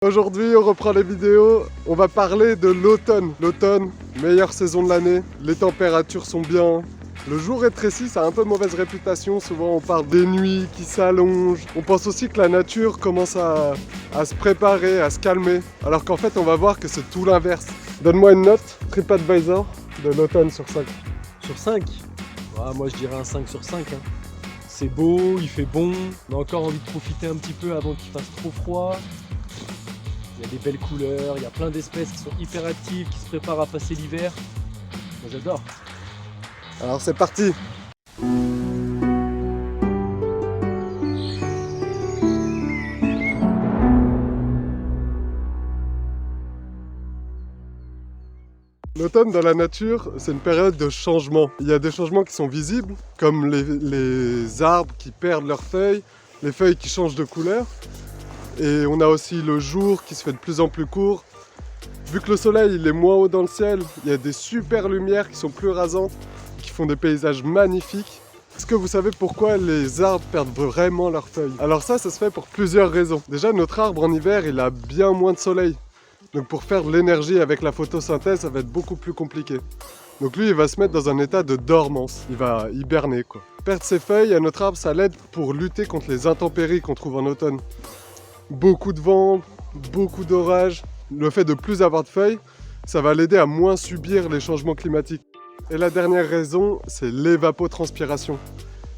Aujourd'hui, on reprend les vidéos. On va parler de l'automne. L'automne, meilleure saison de l'année. Les températures sont bien. Le jour rétrécit, ça a un peu mauvaise réputation. Souvent, on parle des nuits qui s'allongent. On pense aussi que la nature commence à se préparer, à se calmer. Alors qu'en fait, on va voir que c'est tout l'inverse. Donne-moi une note, TripAdvisor, de l'automne sur 5. Sur 5 moi je dirais un 5 sur 5. C'est beau, il fait bon. On a encore envie de profiter un petit peu avant qu'il fasse trop froid. Il y a des belles couleurs, il y a plein d'espèces qui sont hyper actives, qui se préparent à passer l'hiver. Moi j'adore. Alors c'est parti. L'automne dans la nature, c'est une période de changement. Il y a des changements qui sont visibles, comme les arbres qui perdent leurs feuilles, les feuilles qui changent de couleur. Et on a aussi le jour qui se fait de plus en plus court. Vu que le soleil il est moins haut dans le ciel, il y a des super lumières qui sont plus rasantes, qui font des paysages magnifiques. Est-ce que vous savez pourquoi les arbres perdent vraiment leurs feuilles? Alors ça se fait pour plusieurs raisons. Déjà, notre arbre en hiver, il a bien moins de soleil. Donc pour faire de l'énergie avec la photosynthèse, ça va être beaucoup plus compliqué. Donc lui, il va se mettre dans un état de dormance. Il va hiberner, quoi. Perdre ses feuilles à notre arbre, ça l'aide pour lutter contre les intempéries qu'on trouve en automne. Beaucoup de vent, beaucoup d'orage. Le fait de plus avoir de feuilles, ça va l'aider à moins subir les changements climatiques. Et la dernière raison, c'est l'évapotranspiration.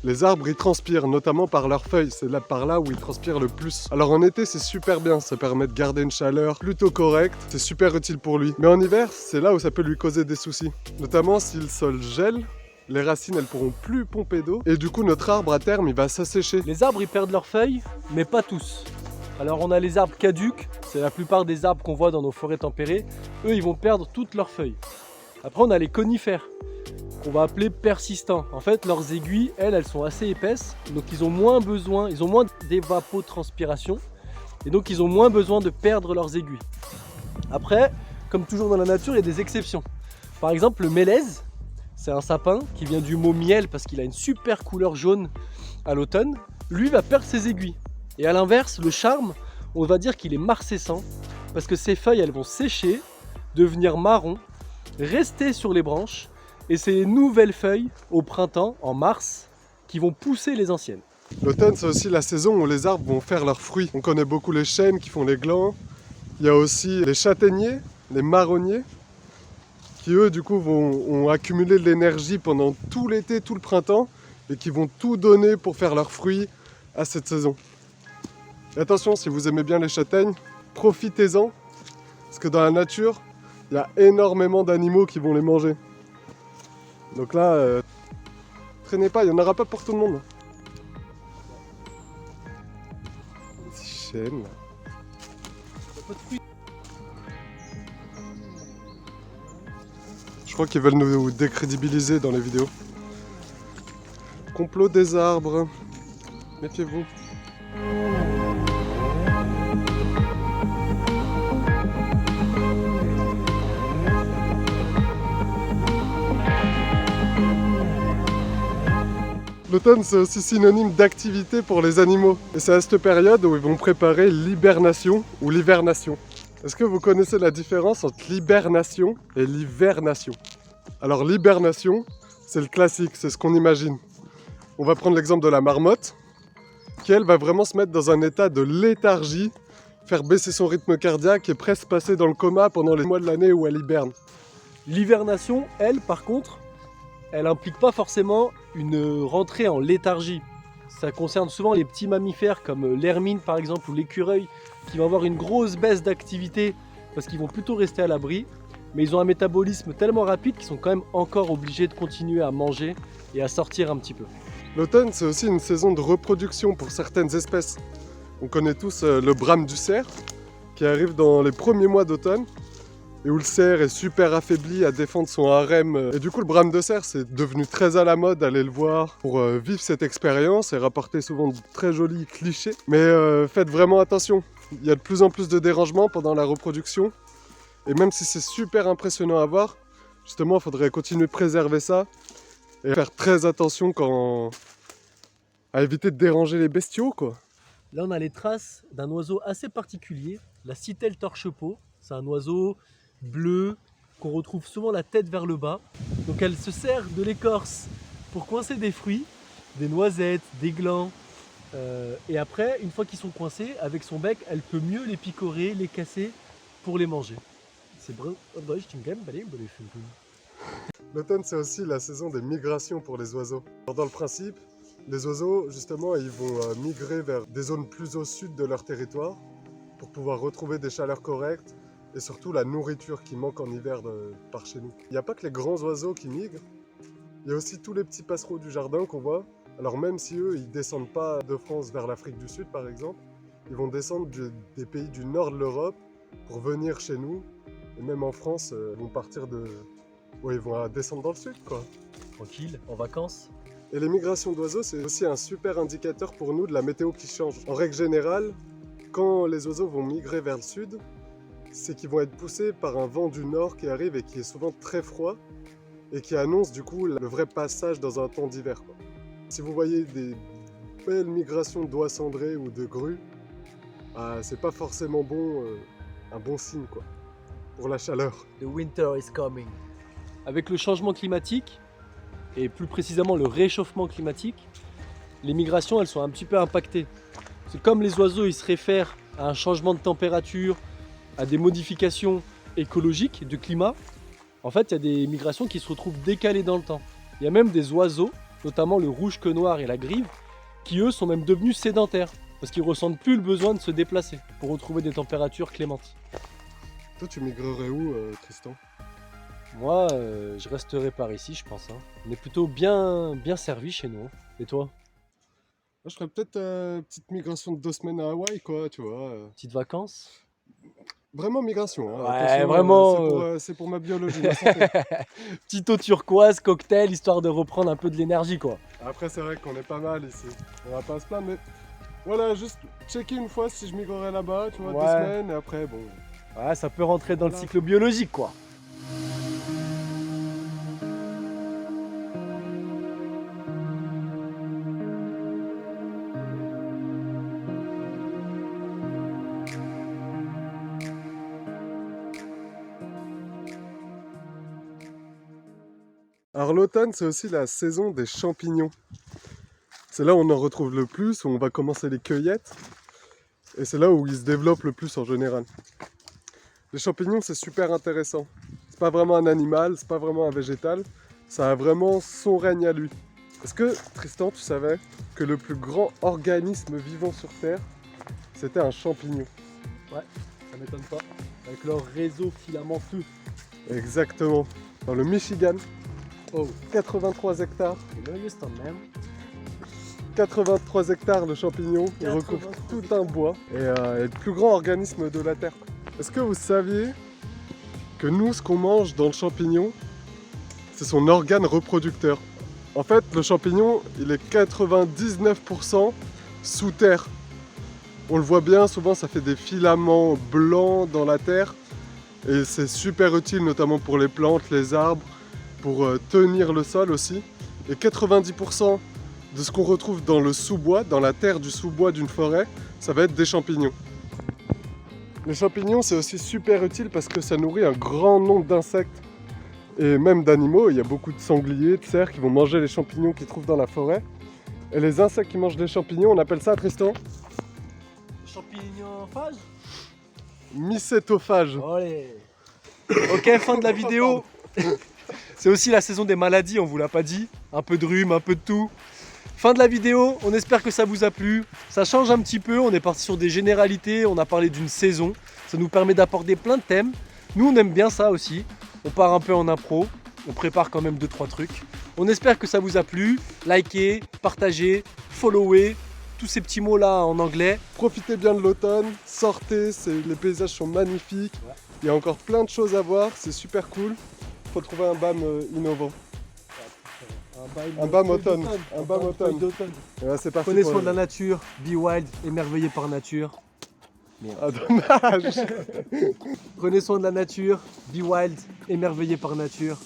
Les arbres, ils transpirent, notamment par leurs feuilles. C'est là par là où ils transpirent le plus. Alors en été, c'est super bien. Ça permet de garder une chaleur plutôt correcte. C'est super utile pour lui. Mais en hiver, c'est là où ça peut lui causer des soucis. Notamment si le sol gèle, les racines, elles pourront plus pomper d'eau. Et du coup, notre arbre, à terme, il va s'assécher. Les arbres ils perdent leurs feuilles, mais pas tous. Alors on a les arbres caducs, c'est la plupart des arbres qu'on voit dans nos forêts tempérées. Eux, ils vont perdre toutes leurs feuilles. Après, on a les conifères, qu'on va appeler persistants. En fait, leurs aiguilles, elles sont assez épaisses, donc ils ont moins d'évapotranspiration, et donc ils ont moins besoin de perdre leurs aiguilles. Après, comme toujours dans la nature, il y a des exceptions. Par exemple, le mélèze, c'est un sapin qui vient du mot miel parce qu'il a une super couleur jaune à l'automne. Lui va perdre ses aiguilles. Et à l'inverse, le charme, on va dire qu'il est marcescent parce que ses feuilles, elles vont sécher, devenir marron, rester sur les branches, et c'est les nouvelles feuilles au printemps, en mars, qui vont pousser les anciennes. L'automne, c'est aussi la saison où les arbres vont faire leurs fruits. On connaît beaucoup les chênes qui font les glands. Il y a aussi les châtaigniers, les marronniers, qui eux, du coup, vont accumuler de l'énergie pendant tout l'été, tout le printemps, et qui vont tout donner pour faire leurs fruits à cette saison. Et attention, si vous aimez bien les châtaignes, profitez-en, parce que dans la nature, il y a énormément d'animaux qui vont les manger. Donc là, traînez pas, il n'y en aura pas pour tout le monde. Petit chêne, là. Je crois qu'ils veulent nous décrédibiliser dans les vidéos. Complot des arbres. Méfiez-vous. L'automne, c'est aussi synonyme d'activité pour les animaux. Et c'est à cette période où ils vont préparer l'hibernation ou l'hivernation. Est-ce que vous connaissez la différence entre l'hibernation et l'hivernation? Alors l'hibernation, c'est le classique, c'est ce qu'on imagine. On va prendre l'exemple de la marmotte, qui elle va vraiment se mettre dans un état de léthargie, faire baisser son rythme cardiaque et presque passer dans le coma pendant les mois de l'année où elle hiberne. L'hivernation, elle, par contre, elle implique pas forcément une rentrée en léthargie. Ça concerne souvent les petits mammifères comme l'hermine par exemple ou l'écureuil qui vont avoir une grosse baisse d'activité parce qu'ils vont plutôt rester à l'abri, mais ils ont un métabolisme tellement rapide qu'ils sont quand même encore obligés de continuer à manger et à sortir un petit peu. L'automne, c'est aussi une saison de reproduction pour certaines espèces. On connaît tous le brame du cerf qui arrive dans les premiers mois d'automne et où le cerf est super affaibli à défendre son harem. Et du coup, le brame de cerf, c'est devenu très à la mode d'aller le voir pour vivre cette expérience et rapporter souvent de très jolis clichés. Mais faites vraiment attention, il y a de plus en plus de dérangements pendant la reproduction. Et même si c'est super impressionnant à voir, justement, il faudrait continuer de préserver ça et faire très attention à éviter de déranger les bestiaux, quoi. Là, on a les traces d'un oiseau assez particulier la citelle torche-peau. C'est un oiseau bleu qu'on retrouve souvent la tête vers le bas. Donc elle se sert de l'écorce pour coincer des fruits, des noisettes, des glands. Et après, une fois qu'ils sont coincés, avec son bec, elle peut mieux les picorer, les casser pour les manger. C'est vrai. L'automne, c'est aussi la saison des migrations pour les oiseaux. Alors, dans le principe, les oiseaux, justement, ils vont migrer vers des zones plus au sud de leur territoire pour pouvoir retrouver des chaleurs correctes et surtout la nourriture qui manque en hiver par chez nous. Il n'y a pas que les grands oiseaux qui migrent, il y a aussi tous les petits passereaux du jardin qu'on voit. Alors même si eux, ils descendent pas de France vers l'Afrique du Sud, par exemple, ils vont descendre des pays du nord de l'Europe pour venir chez nous. Et même en France, ils vont partir de... Ouais, ils vont descendre dans le sud, quoi. Tranquille, en vacances. Et les migrations d'oiseaux, c'est aussi un super indicateur pour nous de la météo qui change. En règle générale, quand les oiseaux vont migrer vers le sud, c'est qu'ils vont être poussés par un vent du nord qui arrive et qui est souvent très froid et qui annonce du coup le vrai passage dans un temps d'hiver, quoi. Si vous voyez des belles migrations d'oies cendrées ou de grues, c'est pas forcément bon, un bon signe, quoi, pour la chaleur. The winter is coming. Avec le changement climatique, et plus précisément le réchauffement climatique, les migrations elles sont un petit peu impactées. C'est comme les oiseaux ils se réfèrent à un changement de température, à des modifications écologiques du climat, en fait il y a des migrations qui se retrouvent décalées dans le temps. Il y a même des oiseaux, notamment le rouge-queue noir et la grive, qui eux sont même devenus sédentaires, parce qu'ils ne ressentent plus le besoin de se déplacer pour retrouver des températures clémentes. Toi tu migrerais où, Tristan ? Moi, je resterai par ici, je pense. On est plutôt bien servi chez nous. Et toi ? Moi, je ferais peut-être une petite migration de 2 semaines à Hawaï, quoi, tu vois. Petites vacances ? Vraiment migration, hein. Ouais, Attention, vraiment. c'est pour ma biologie, ma santé. Petite eau turquoise, cocktail, histoire de reprendre un peu de l'énergie, quoi. Après, c'est vrai qu'on est pas mal ici. On va pas se plaindre, mais voilà, juste checker une fois si je migrerais là-bas, tu vois, 2 semaines, et après, bon. Ouais, ça peut rentrer dans le cycle biologique, quoi. Alors l'automne, c'est aussi la saison des champignons. C'est là où on en retrouve le plus, où on va commencer les cueillettes. Et c'est là où ils se développent le plus en général. Les champignons, c'est super intéressant. C'est pas vraiment un animal, c'est pas vraiment un végétal. Ça a vraiment son règne à lui. Est-ce que, Tristan, tu savais que le plus grand organisme vivant sur Terre, c'était un champignon? Ouais, ça m'étonne pas. Avec leur réseau filamenteux. Exactement. Dans le Michigan, 83 hectares. 83 hectares de champignons, ils recouvrent tout un bois et est le plus grand organisme de la Terre. Est-ce que vous saviez que nous, ce qu'on mange dans le champignon, c'est son organe reproducteur? En fait, le champignon, il est 99% sous terre. On le voit bien, souvent ça fait des filaments blancs dans la terre et c'est super utile notamment pour les plantes, les arbres, pour tenir le sol aussi. Et 90% de ce qu'on retrouve dans le sous-bois, dans la terre du sous-bois d'une forêt, ça va être des champignons. Les champignons, c'est aussi super utile parce que ça nourrit un grand nombre d'insectes et même d'animaux. Il y a beaucoup de sangliers, de cerfs qui vont manger les champignons qu'ils trouvent dans la forêt. Et les insectes qui mangent les champignons, on appelle ça, Tristan? Champignophage ? Mycétophage. Allez. Ok, fin de la vidéo. C'est aussi la saison des maladies, on vous l'a pas dit. Un peu de rhume, un peu de tout. Fin de la vidéo, on espère que ça vous a plu. Ça change un petit peu, on est parti sur des généralités, on a parlé d'une saison. Ça nous permet d'apporter plein de thèmes. Nous, on aime bien ça aussi. On part un peu en impro, on prépare quand même 2-3 trucs. On espère que ça vous a plu. Likez, partagez, followez, tous ces petits mots-là en anglais. Profitez bien de l'automne, sortez, les paysages sont magnifiques. Ouais. Il y a encore plein de choses à voir, c'est super cool. Faut trouver un BAM innovant. Un BAM automne. Un BAM automne. Ouais, c'est parti. Prenez soin de la nature, be wild, émerveillé par nature. Merde. Ah, dommage. Prenez soin de la nature, be wild, émerveillé par nature.